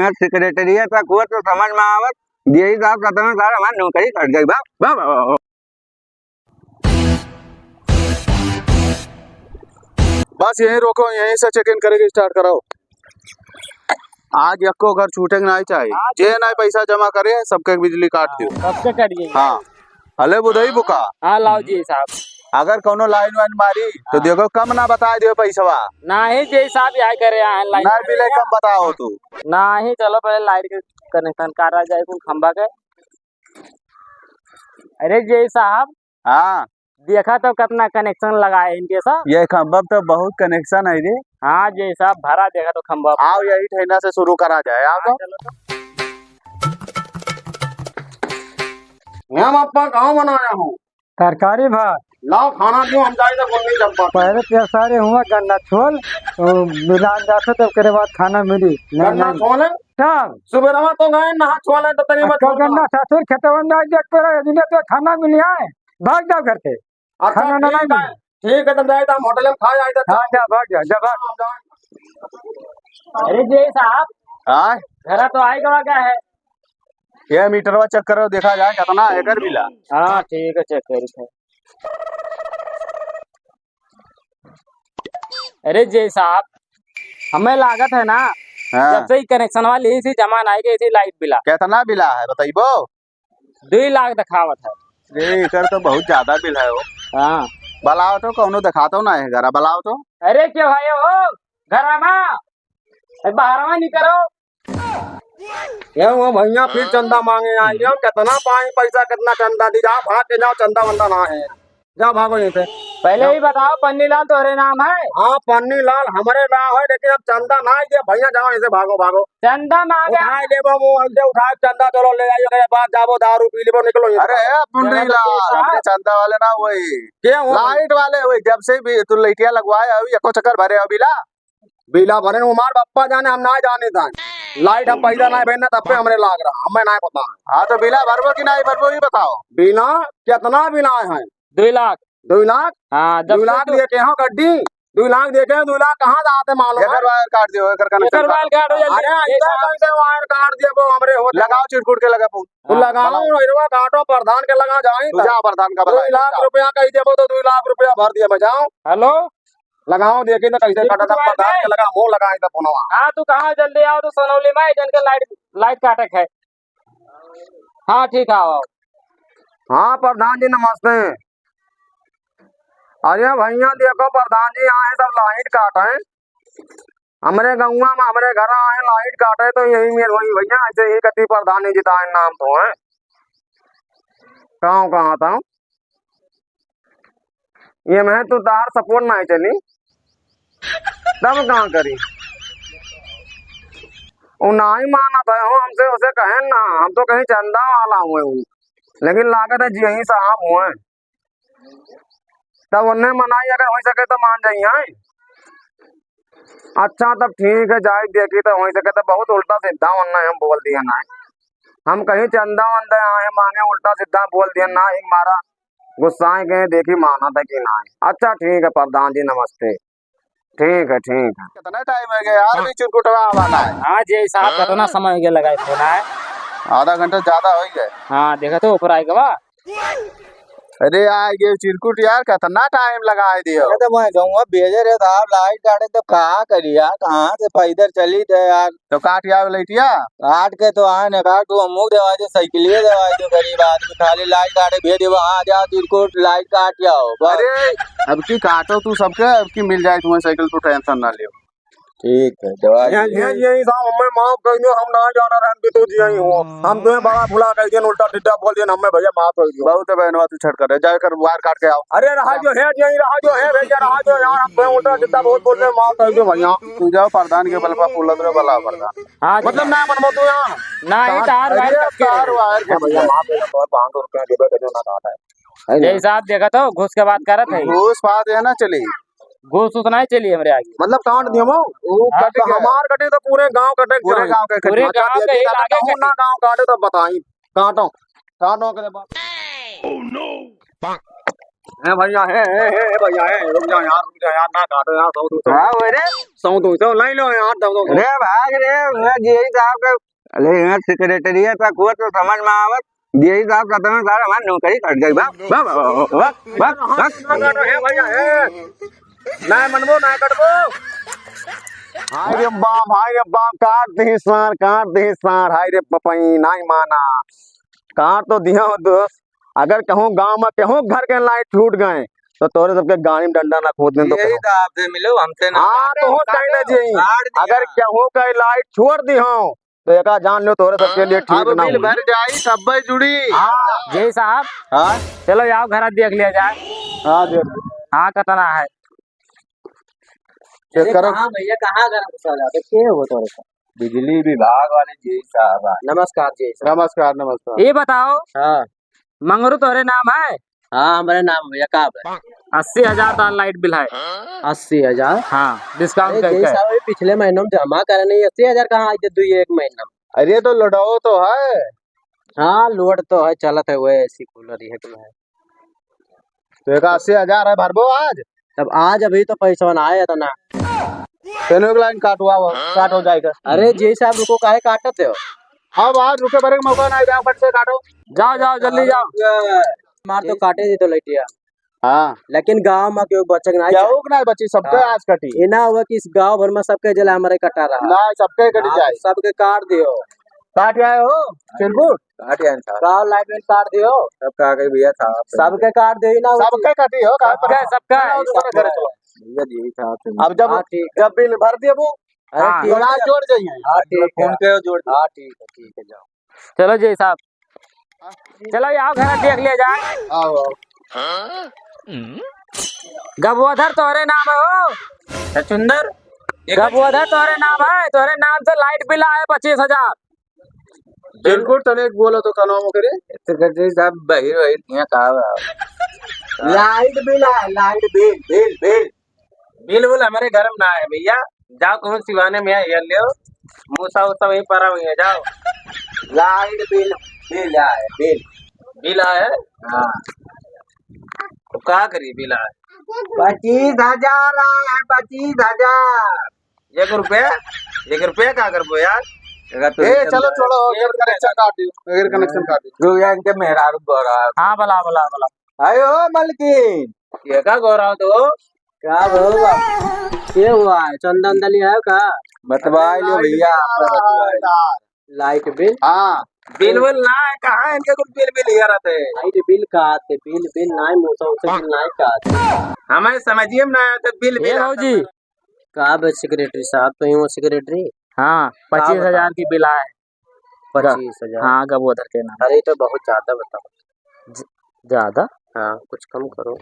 Bank secretary तक हुआ तो समझ में आवत यही साहब कहते हैं सारा हमारी नौकरी कट गई बा बस यहीं रोको, यहीं से चेक इन करके स्टार्ट कराओ। आज यक्को घर छूटेंगे नहीं चाहिए, जे नहीं पैसा जमा करे सबके बिजली काट दियो। सबसे कट गई। हाँ हले बुधई बुका। हाँ लाओ जी साहब। अगर कोनो लाइन वाइन मारी तो देखो कम ना बता दियो पैसवा। नहीं जी साहब यही करे हैं लाइट ना बिले कम बताओ तू। नहीं चलो पहले लाइट के कनेक्शन काटा जाए कुल खंबा के। अरे जी साहब हाँ देखा तो कितना कनेक्शन लगाए इनके साथ। ये खंबा तो बहुत कनेक्शन है रे। हाँ जी साहब भरा देखा तो खंबा। आओ यही ठेना से शुरू करा जाए। आओ तो हम आपका गाँव बनाया हूँ तरकारी भात लाओ खाना क्यों हम जाए तो गुन्नी चंपा पहले सारे हुआ गन्ना छोल तो मिलान जाते तो उसके बाद खाना मिली गन्ना छोले तब सुबह तो गए नहा छोले तो तनी मत गन्ना सासुर खेतवा में आज देख पे तो खाना मिली है भाग जाओ घर से। अच्छा खाना ठीक है ठीक है, तब जाए तो हम होटल में खा जाए तो हाँ जा भाग जा जा भाग। अरे जी साहब हाँ घर तो आएगा क्या है। ये मीटरवा चेक करो देखा जाए कितना एकर बिला। हाँ ठीक है चेक करो। अरे जी साहब हमें लागत है ना हाँ। जब से ही कनेक्शन वाली इसी जमा नहीं गई इसी लाइट बिला कितना बिला है बताइबो। 2 लाख दिखावत है। ये एकर तो बहुत ज्यादा बिल है वो। हाँ बलाओ तो कौनो दिखाता ना है घर बलाओ तो। अरे क्यों भाई हो घर में बाहर में नहीं करो। ये वो भैया फिर चंदा मांगे आए हम कितना पाए पैसा कितना चंदा दी जा भाग के जाओ चंदा वंदा ना है जाओ भागो यहीं से। पहले ही बताओ पन्नी लाल तुम्हारे नाम है। हाँ पन्नी लाल हमारे नाम है लेकिन अब चंदा ना ही भैया जाओ ऐसे भागो भागो चंदा मांगे उठाए ले वो ऐसे उठाए चंदा चलो ले जाइए के बाद जाओ दारू पी लो निकलो यहीं से। अरे पुंडरी लाल अपने चंदा वाले ना वही क्या वो लाइट वाले वही जब से भी तू लाइटिया लगवाए अभी एको चक्कर भरे अभी ला बिला भरे उमार पप्पा जाने हम ना जाने था लाइट हम पैसा ना भेजना तब पे हमने लाग रहा हमें ना पता। हाँ तो बिला भरबो कि नहीं भरबो ये बताओ। बिना कितना बिना है 2 लाख। 2 लाख। हाँ 2 लाख लेके हो गड्डी 2 लाख देखे 2 लाख कहाँ जाते मालूम है। एकर वायर काट दियो एकर कनेक्शन अरे ऐसा कैसे वायर काट दिए वो हमरे हो लगाओ चिरकुट के लगा पू तू लगाओ इनवा काटो प्रधान के लगा जाए तू जा प्रधान का 2 लाख रुपया कही देबो तो 2 लाख रुपया भर दिए बजाओ। हेलो लगाओ देखी तो कैसे काटा था प्रधान के लगा मुंह लगाए था फोनवा। हाँ तू कहाँ जल्दी आओ तो सोनौली में जन के लाइट काटे है। हाँ ठीक है आओ। हाँ प्रधान जी नमस्ते। अरे भैया देखो प्रधान जी आए सब लाइट काटे हमारे गौवा में हमारे घर आए लाइट काटे तो यही मेरे वही भैया ऐसे ही कति प्रधान जी जिताए नाम तो है कहाँ था ये मैं तू तार सपोर्ट नहीं चली तब कहाँ करी वो ना ही माना था हमसे उसे कहे ना हम तो कहीं चंदा वाला हुए हूँ लेकिन लागत है जी यही साहब हुए तब उन्हें मनाई अगर हो सके तो मान जाइए। अच्छा तब ठीक है जाए देखी तो हो सके तो बहुत उल्टा सीधा वरना हम बोल दिया ना हम कहीं चंदा वंदा आए मांगे उल्टा सीधा बोल दिया ना ही मारा गुस्सा गए देखी माना था कि ना। अच्छा ठीक है प्रधान जी नमस्ते। ठीक है कितना टाइम है गया यार भी चिरकुटवा वाला है। हाँ जी साहब कितना समय हो गया लगाए फोन है। आधा घंटा ज्यादा हो गए। हाँ देखा तो ऊपर आएगा अरे यार ये चिरकुट यार कितना टाइम लगाए दियो। तो मैं कहूँगा भेजे रे साहब लाइट काटे तो कहाँ करी यार कहाँ से पैदल चली थे यार तो काट या लाइटिया काट के तो आए न काट तू अमुक दवाई दे साइकिलिए दवाई दो गरीब आदमी खाली लाइट काटे भेज वहाँ जाओ चिरकुट लाइट काट जाओ। अरे अब की काटो तू सबके अब की मिल जाए तुम्हें साइकिल तो टेंशन ना लियो। ठीक है दवाई यही साहब हमें माफ कर दियो हम ना जाना रहन भी तो जी यही हो हम तुम्हें बड़ा भुला कह दिया उल्टा टिड्डा बोल दिया हमें भैया माफ कर दियो। बहुत बहनवा तू छट कर जाए कर वायर काट के आओ। अरे रहा जो है यही रहा जो है भैया रहा जो यार हम तुम्हें उल्टा टिड्डा बोल रहे माफ कर दियो भैया। तू जाओ प्रधान के बलपा पुल बला प्रधान। हाँ मतलब ना मनमो तू यहाँ ना ही तार वायर के भैया माफ कर दो 500 रुपया देबे के जो ना कहा है जी साहब देखा तो घूस के बात करत है घूस बात है ना चली घूस उतना ही चलिए हमारे आगे मतलब काट दियो वो कट गया। हमार कटे तो पूरे गांव कटे पूरे गांव के पूरे गांव के ही आगे कहूं ना गांव काटे तो बताई काटो काटो के बाद है भैया है भैया है रुक जा यार ना काटो यार सौ दो सौ नहीं लो यार दो अरे भाग रे जेई साहब का अरे यहाँ सेक्रेटरिया तक हुआ तो समझ में आवत जेई साहब का तो सारा हमारी नौकरी कट गई है भैया है ना मनबो ना कटबो हाय रे बाप काट दी सार हाय रे पपई नहीं माना काट तो दिया हो दोस्त अगर कहूँ गांव में कहूँ घर के लाइट टूट गए तो तोरे सबके गाड़ी में डंडा ना खोद दे तो यही तो आपसे मिलो हमसे ना हाँ तो हो कहना जी अगर कहूँ का लाइट छोड़ दी हो तो एक जान लो तोरे सबके लिए ठीक ना बिल भर जाई सब जुड़ी। जय साहब हाँ चलो आओ घर देख लिया जाए। हाँ देख हाँ कितना है चेक करो। भैया कहाँ के हो तो बिजली विभाग वाले जेई साहब नमस्कार जेई नमस्कार नमस्कार। ये बताओ हाँ मंगरू तोरे नाम है? हाँ हमारे नाम भैया का 80,000 का लाइट बिल है। 80,000 हाँ डिस्काउंट करके। पिछले महीनों में जमा करे नहीं 80,000 कहाँ आई थे एक महीना अरे तो लौटाओ तो है। हाँ लोड तो है चलत है वो ऐसी कूलर है तो एक 80,000 है भरबो आज। तब आज अभी तो पैसा ना आया था ना तेनो लाइन काटवा काट हो जाएगा। अरे जी साहब रुको काहे काटते हो अब आज रुके भरे का मौका नहीं फट से काटो। जाओ जाओ जल्दी जाओ। मार तो काटे दी तो लैटिया हाँ लेकिन गांव में क्यों बचक ना क्या होगा नहीं बची सबके आज कटी ये ना हुआ कि इस गांव भर में सबके जला हमारे कटा रहा ना सबके कटी हाँ, जाए। सबके काट दियो काट आए हो चिरकुट काट गांव लाइट में काट दियो सब का गई भैया था सबके काट दियो ना सबके कटी हो सबका भैया जी साहब अब जब बिल भर दिए वो हाँ, जोड़ जाइए। हाँ ठीक है जोड़ हाँ ठीक है जाओ चलो जय साहब चलो आओ घर देख लिया जाए। आओ गबोधर तोरे नाम है हो सचुंदर गबोधर तोरे नाम है तोरे नाम से लाइट बिल आए 25,000। चिरकुट तने बोलो तो कनो करे सेक्रेटरी साहब बहिर वहिर यहाँ कहा लाइट बिल है light bill bill bill bill bull हमारे घर में ना है भैया जाओ तुम सिवाने में ये ले मूसा वूसा वही पड़ा हुई है जाओ लाइट बिल बिल आए बिल आए हाँ तो क्या करिए बिल आए 25,000 आए 25,000 1 रुपया क्या कर बो यार चलो छोड़ो कनेक्शन काट दियो एयर कनेक्शन काट दियो रुक यार इनके मेहरारू गोरा हाँ भला भला भला आयो मलकिन ये का गोरा तो क्या होगा ये हुआ है चंदन दली है का बतवाई लो भैया लाइट बिल हाँ बिल ना है कहाँ है इनके कुछ बिल ये रहते लाइट बिल का आते बिल ना है मूसा उसे बिल ना है का आते हमें समझिए ना तो बिल जी का सेक्रेटरी साहब तो यूँ सेक्रेटरी हाँ 25,000 की बिल आए 25,000 हाँ गबोधर के नाम। अरे तो बहुत ज्यादा बताओ ज्यादा हाँ कुछ कम करो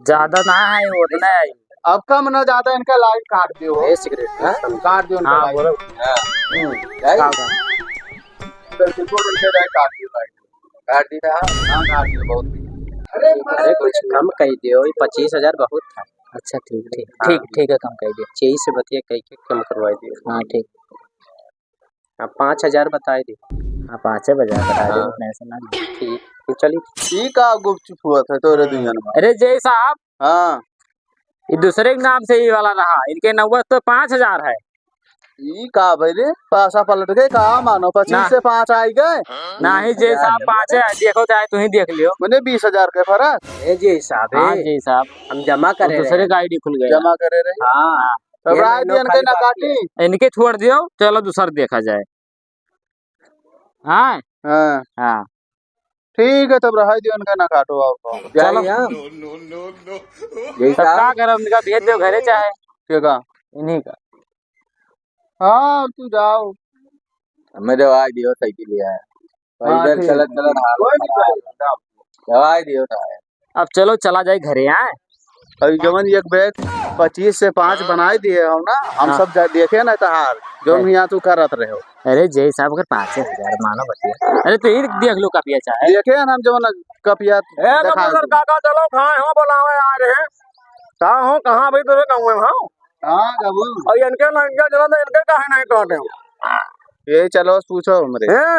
ज्यादा ना है वो तो नहीं आई अब कम न ज्यादा इनका लाइट काट दियो ये सेक्रेटरी काट दियो इनका हाँ बोलो चिरकुट इनके लाइट काट दियो लाइट काट दी था हाँ काट दियो बहुत। अरे कुछ कम कही दियो 25,000 बहुत था अच्छा ठीक है कम कर दिया चाहिए से बतिया कही के कम करवा दियो हाँ ठीक हाँ 5,000 बताए दी हाँ 5 बजे बता दे मैं सुना ठीक चलिए ठीक है गुपचुप हुआ था तोरे दुनिया में। अरे जय साहब हाँ ये दूसरे के नाम से ये वाला रहा इनके नौबत तो 5,000 है। ई का भाई रे पासा पलट गए कहा मानो 25 से 5 आई गए नहीं जय साहब 5 है देखो चाहे तू ही देख लियो मैंने 20,000 के फर्क ए जी साहब हाँ जय साहब हम जमा करे दूसरे का आईडी खुल गया जमा करे रहे हाँ तब राय दियन के ना काटी इनके छोड़ दियो चलो दूसरा देखा जाए। हाँ हाँ हाँ ठीक है तब राय दियन के ना काटो और चलो यही सब क्या करो उनका भेज दो घरे चाहे ठीक है इन्हीं का। हाँ तू जाओ हमें दवाई दियो साइकिल लिया है हाँ, इधर ठीक चलत दवाई दियो अब चलो चला जाए घरे। आए अभी जवन एक बैग 25 से 5 बनाई दिए हो ना हम हाँ। सब देखे ना तहार जो यहाँ तू करत रहे हो अरे जय साहब अगर 5,000 मानो बतिया अरे तो ही देख लो कपिया चाहे देखे ना हम जवन कपिया दिखा काका चलो कहाँ हो बोलावे आ रहे हैं कहाँ हो कहाँ भाई तेरे गाँव में हाँ हाँ गबू और इनके लाइन का चला तो इनके काहे नहीं काटे हो ये चलो पूछो हमरे हैं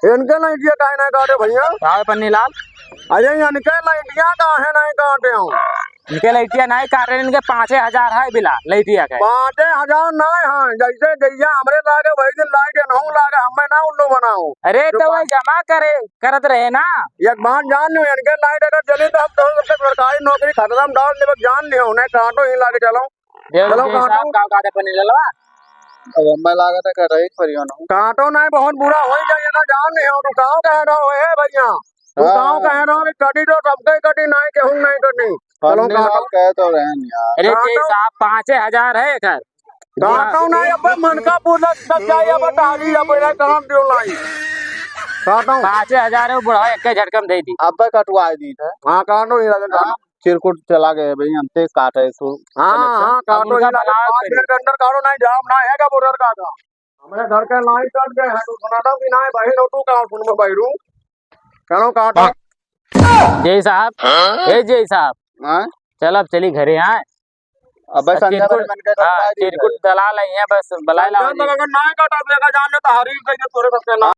इनके लाइन के काहे नहीं काटे भैया कहा पन्नी लाल अरे इनके लाइटिया काहे नहीं काटे हूँ? इनके लइटिया नहीं काट रहे, इनके 5,000 है बिला लइटिया के। 5,000 नहीं है, जैसे जैया हमरे लागे वही दिन लागे नहीं लागे, हमें ना उल्लू बनाओ। अरे तो वही जमा करत रहे ना। एक बात जान लियो, इनके लाइट अगर जली तो हम तो सबसे सरकारी नौकरी खतरा में डाल देवे, जान लियो। उन्हें काटो ही लागे चलो चलो काटो गाँव काटे पनी ललवा अब मैं लागत है कर रही परियो ना काटो नहीं, बहुत बुरा हो जाए ना, जान लियो। तू गाँव कह रहा है भैया, तू गाँव कह रहा है कटी तो सबके कटी नहीं कहूँ नहीं कटी। चलो काटो कह तो रहे हैं यार। अरे जी साहब 5,000 है घर काटो नहीं, अब मन का पूरा तक जाए, अब तारी अब काम दियो लाई काटो। 5,000 है, बुढ़ा एक झटकम दे दी। अब कटवा दी था। हाँ काटो ही लगे काटो। चिरकुट चला गए भाई, हमसे काटे तो हाँ काटो ही लगे, 5 मिनट के अंदर काटो नहीं, जाम ना है का बोर्डर का हमारे घर के लाइन कट गए हैं, तो सुना था कि नहीं बहन हो तू कहाँ सुन में बहरू। चलो काटो जय साहब, ए जय साहब, हाँ चल अब चली घरे। हाँ अब संध्या बड़े मन के चिरकुट दलाल है बस बलाई ला अगर नहीं काटा जान ले तो हरी कहीं तोरे बस